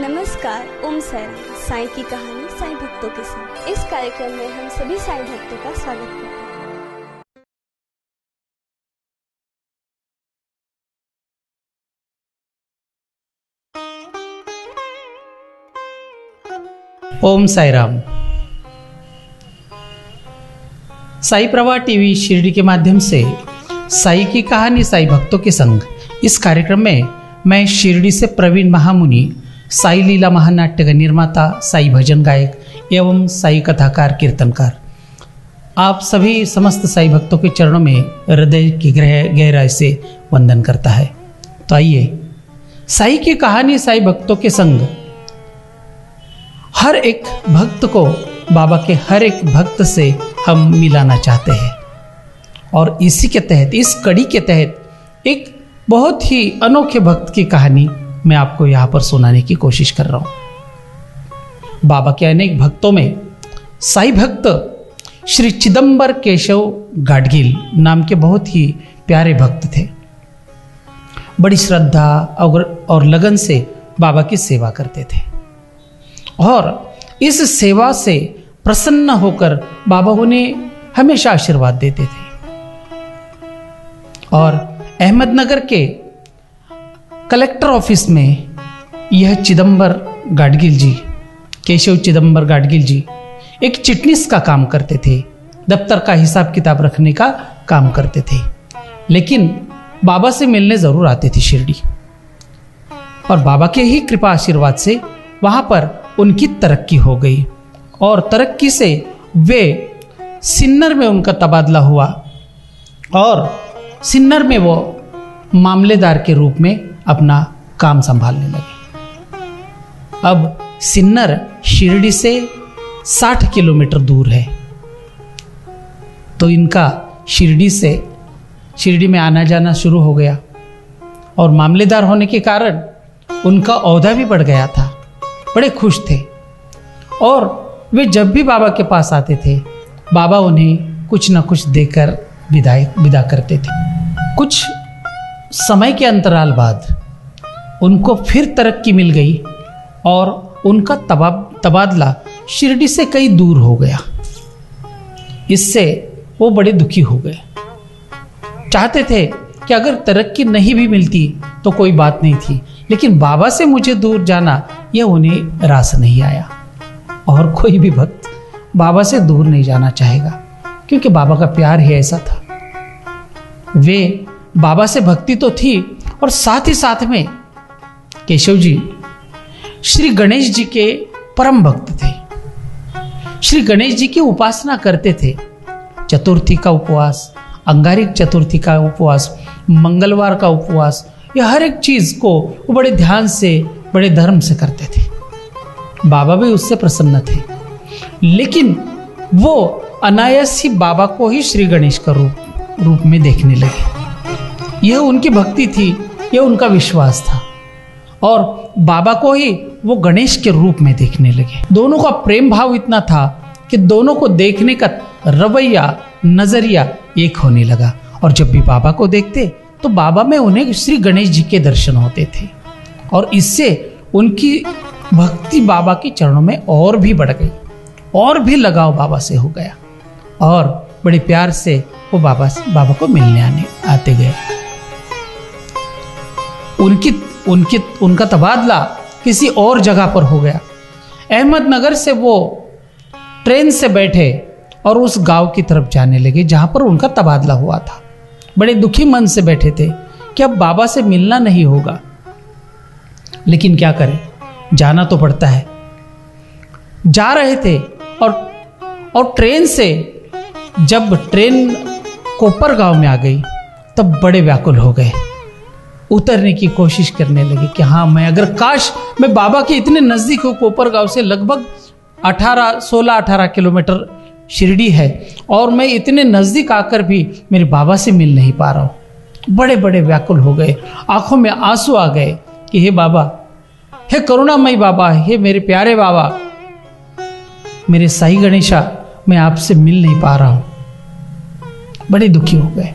नमस्कार, ओम साईं। साईं की कहानी साईं भक्तों के संग। इस कार्यक्रम में हम सभी साईं भक्तों का स्वागत करते हैं। ओम साई राम। साई प्रवाह टीवी शिरडी के माध्यम से साई की कहानी साई भक्तों के संग इस कार्यक्रम में मैं शिरडी से प्रवीण महामुनि, साई लीला महानाट्य का निर्माता, साई भजन गायक एवं साई कथाकार कीर्तनकार आप सभी समस्त साई भक्तों के चरणों में हृदय की गहराई से वंदन करता है। तो आइए साई की कहानी साई भक्तों के संग हर एक भक्त को बाबा के हर एक भक्त से हम मिलाना चाहते हैं और इसी के तहत, इस कड़ी के तहत एक बहुत ही अनोखे भक्त की कहानी मैं आपको यहां पर सुनाने की कोशिश कर रहा हूं। बाबा के अनेक भक्तों में साई भक्त श्री चिदंबर केशव गाडगिल नाम के बहुत ही प्यारे भक्त थे। बड़ी श्रद्धा और लगन से बाबा की सेवा करते थे और इस सेवा से प्रसन्न होकर बाबा उन्हें हमेशा आशीर्वाद देते थे। और अहमदनगर के कलेक्टर ऑफिस में यह चिदंबर गाडगिल जी, केशव चिदंबर गाडगिल जी एक चिटनीस का काम करते थे, दफ्तर का हिसाब किताब रखने का काम करते थे, लेकिन बाबा से मिलने जरूर आते थे शिरडी। और बाबा के ही कृपा आशीर्वाद से वहां पर उनकी तरक्की हो गई और तरक्की से वे सिन्नर में उनका तबादला हुआ और सिन्नर में वो मामलेदार के रूप में अपना काम संभालने लगे। अब सिन्नर शिरडी से 60 किलोमीटर दूर है, तो इनका शिरडी में आना जाना शुरू हो गया और मामलेदार होने के कारण उनका ओहदा भी बढ़ गया था। बड़े खुश थे और वे जब भी बाबा के पास आते थे, बाबा उन्हें कुछ न कुछ देकर विदा करते थे। कुछ समय के अंतराल बाद उनको फिर तरक्की मिल गई और उनका तबादला शिरडी से कहीं दूर हो गया। इससे वो बड़े दुखी हो गए। चाहते थे कि अगर तरक्की नहीं भी मिलती तो कोई बात नहीं थी, लेकिन बाबा से मुझे दूर जाना यह उन्हें रास नहीं आया। और कोई भी भक्त बाबा से दूर नहीं जाना चाहेगा, क्योंकि बाबा का प्यार ही ऐसा था। वे बाबा से भक्ति तो थी और साथ ही साथ में केशव जी श्री गणेश जी के परम भक्त थे। श्री गणेश जी की उपासना करते थे। चतुर्थी का उपवास, अंगारिक चतुर्थी का उपवास, मंगलवार का उपवास, यह हर एक चीज को वो बड़े ध्यान से, बड़े धर्म से करते थे। बाबा भी उससे प्रसन्न थे, लेकिन वो अनायास ही बाबा को ही श्री गणेश का रूप में देखने लगे। यह उनकी भक्ति थी, यह उनका विश्वास था और बाबा को ही वो गणेश के रूप में देखने लगे। दोनों का प्रेम भाव इतना था कि दोनों को देखने का रवैया, नजरिया एक होने लगा और जब भी बाबा को देखते तो बाबा में उन्हें श्री गणेश जी के दर्शन होते थे और इससे उनकी भक्ति बाबा के चरणों में और भी बढ़ गई और भी लगाव बाबा से हो गया और बड़े प्यार से वो बाबा को मिलने आते गए। उनका तबादला किसी और जगह पर हो गया। अहमदनगर से वो ट्रेन से बैठे और उस गांव की तरफ जाने लगे जहां पर उनका तबादला हुआ था। बड़े दुखी मन से बैठे थे कि अब बाबा से मिलना नहीं होगा, लेकिन क्या करें, जाना तो पड़ता है। जा रहे थे और ट्रेन से जब ट्रेन कोपर गांव में आ गई तब बड़े व्याकुल हो गए। उतरने की कोशिश करने लगे कि हाँ, काश मैं बाबा के इतने नजदीक हूँ। कोपर गांव से लगभग 16-18 किलोमीटर शिरडी है और मैं इतने नजदीक आकर भी मेरे बाबा से मिल नहीं पा रहा हूँ। बड़े बड़े व्याकुल हो गए, आंखों में आंसू आ गए कि हे बाबा, हे करुणामयी बाबा, हे मेरे प्यारे बाबा, मेरे साई गणेशा, मैं आपसे मिल नहीं पा रहा हूं। बड़े दुखी हो गए,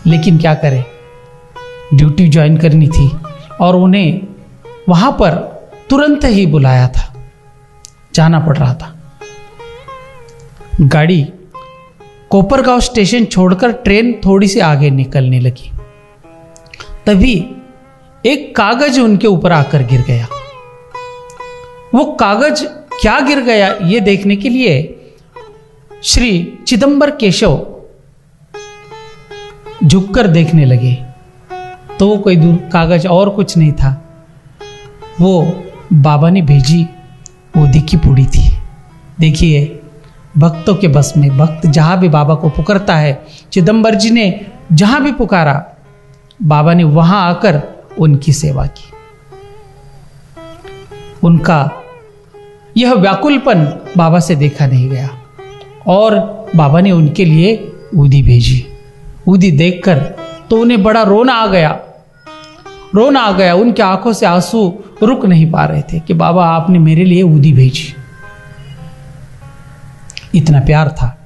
लेकिन क्या करें, ड्यूटी ज्वाइन करनी थी और उन्हें वहां पर तुरंत ही बुलाया था, जाना पड़ रहा था। गाड़ी कोपरगांव स्टेशन छोड़कर ट्रेन थोड़ी सी आगे निकलने लगी। तभी एक कागज उनके ऊपर आकर गिर गया। वो कागज क्या गिर गया ये देखने के लिए श्री चिदंबर केशव झुककर देखने लगे तो वो कोई दूर कागज और कुछ नहीं था, वो बाबा ने भेजी ऊदी की पूड़ी थी। देखिए, भक्तों के बस में, भक्त जहां भी बाबा को पुकारता है, चिदंबर जी ने जहां भी पुकारा, बाबा ने वहां आकर उनकी सेवा की। उनका यह व्याकुलपन बाबा से देखा नहीं गया और बाबा ने उनके लिए ऊदी भेजी। ऊदी देखकर तो उन्हें बड़ा रोना आ गया। उनकी आंखों से आंसू रुक नहीं पा रहे थे कि बाबा आपने मेरे लिए ऊदी भेजी। इतना प्यार था।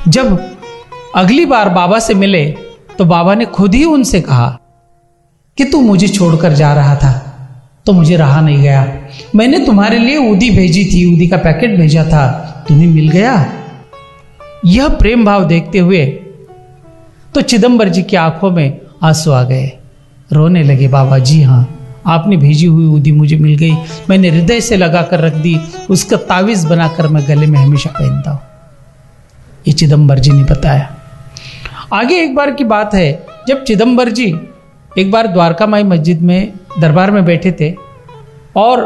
जब अगली बार बाबा से मिले तो बाबा ने खुद ही उनसे कहा कि तू मुझे छोड़कर जा रहा था तो मुझे रहा नहीं गया, मैंने तुम्हारे लिए ऊदी भेजी थी, ऊदी का पैकेट भेजा था, तुम्हें मिल गया। यह प्रेम भाव देखते हुए तो चिदंबर जी की आंखों में आंसू आ गए, रोने लगे। बाबा जी हाँ, आपने भेजी हुई ऊदी मुझे मिल गई, मैंने हृदय से लगाकर रख दी, उसका तावीज बनाकर मैं गले में हमेशा पहनता हूं। ये चिदंबर जी ने बताया। आगे एक बार की बात है, जब चिदंबर जी एक बार द्वारका माई मस्जिद में दरबार में बैठे थे और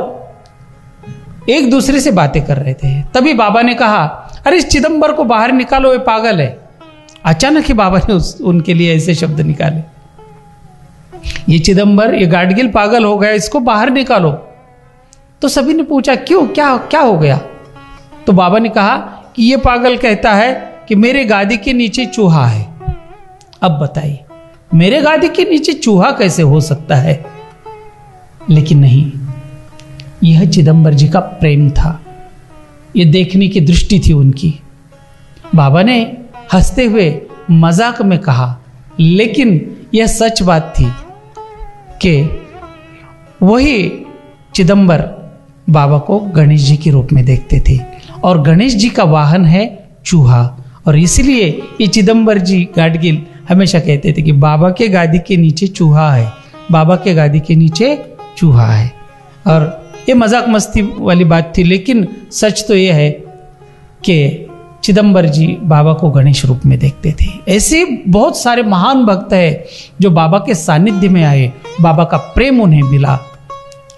एक दूसरे से बातें कर रहे थे, तभी बाबा ने कहा, अरे इस चिदंबर को बाहर निकालो, ये पागल है। अचानक ही बाबा ने उनके लिए ऐसे शब्द निकाले, ये चिदंबर, ये गाडगिल पागल हो गया, इसको बाहर निकालो। तो सभी ने पूछा क्यों, क्या हो गया? तो बाबा ने कहा कि ये पागल कहता है कि मेरे गादी के नीचे चूहा है। अब बताइए, मेरे गादी के नीचे चूहा कैसे हो सकता है? लेकिन नहीं, यह चिदंबर जी का प्रेम था, यह देखने की दृष्टि थी उनकी। बाबा ने हंसते हुए मजाक में कहा, लेकिन यह सच बात थी कि वही चिदंबर बाबा को गणेश जी के रूप में देखते थे और गणेश जी का वाहन है चूहा, और इसलिए ये चिदंबर जी गाडगिल हमेशा कहते थे कि बाबा के गादी के नीचे चूहा है, बाबा के गादी के नीचे चूहा है। और ये मजाक मस्ती वाली बात थी, लेकिन सच तो ये है कि चिदंबर जी बाबा को गणेश रूप में देखते थे। ऐसे बहुत सारे महान भक्त हैं जो बाबा के सानिध्य में आए, बाबा का प्रेम उन्हें मिला,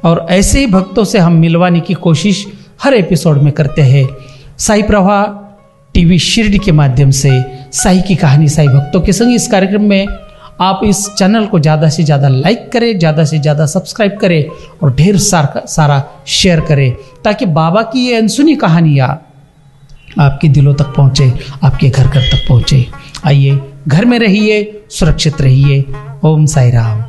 और ऐसे ही भक्तों से हम मिलवाने की कोशिश हर एपिसोड में करते हैं। साई प्रवाह टीवी शिरडी के माध्यम से साई की कहानी साई भक्तों के संग। इस कार्यक्रम में आप इस चैनल को ज़्यादा से ज़्यादा लाइक करें, ज़्यादा से ज़्यादा सब्सक्राइब करें और ढेर सारा शेयर करें, ताकि बाबा की ये अनसुनी कहानियाँ आपके दिलों तक पहुँचे, आपके घर घर तक पहुँचे। आइए, घर में रहिए, सुरक्षित रहिए। ओम साई राम।